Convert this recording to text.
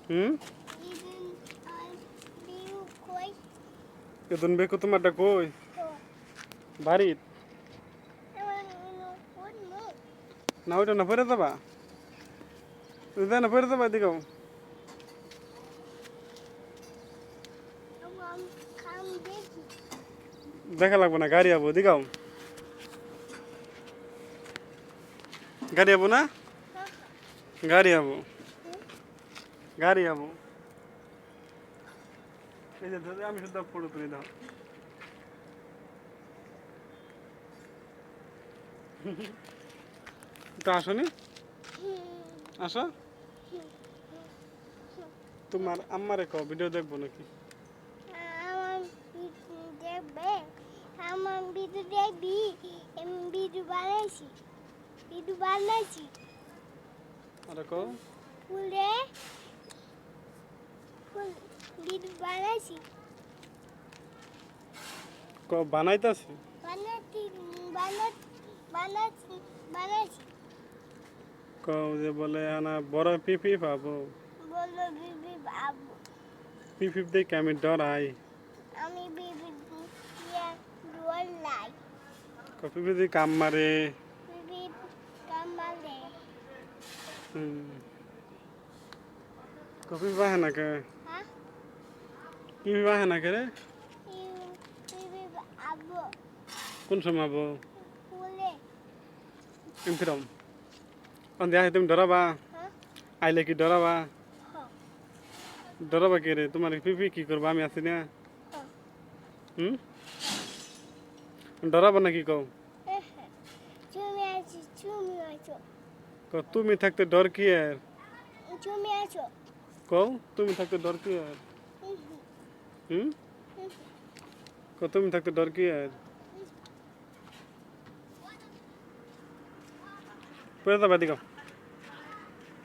হুম Even biu koi Eden বেকু তোমারটা কই to. বাড়িত Naman ino pun mo. না ওইটা না পরে যাবা ওইটা না পরে যাবা দিকেও Naman kam deki. দেখা লাগবে না গাড়ি আবো দিগাও গাড়ি আবো না গাড়ি আবো গাড়ি আবো এই যে ধরে আমি শুধু ফটো তুলে দাও তো আসনি আসো তোমার আম্মারে কও ভিডিও দেখবো নাকি Naman debe. Naman bidu debi. Bidu balesi. Bidu balesi. আর কও Pule. Pul. Bidu balesi. কও বানাইতাছি Banati. Banat. Banat. Balesi. কও যে বলে আনা বড় পিপি পাবো Bolo bibi babu. পিপি দেখে আমি ডরাই Ami bibi dia dua lai. কও পিপি দিয়ে কাম মারে Bibi kamale. কও পিপি বাহে না কে Hah? পিপি বাহে না কে রে Bibi abu. কোন সময় আবো Pule. এমফিরম অন্ধে আহে তুমি ডরাবা Hah? আইলে কি ডরাবা Ha. ডরাবা কে রে তোমার পিপি কি করবা আমি আছি না Ha. হুম ডরাবা নাকি কও Cumi acho. Cumi acho. কও তুমি থাকতে ডর কি আর Cumi acho. কও তুমি থাকতে ডর কি আর হুম কও তুমি থাকতে ডর কি আর পরে যাবা দিকে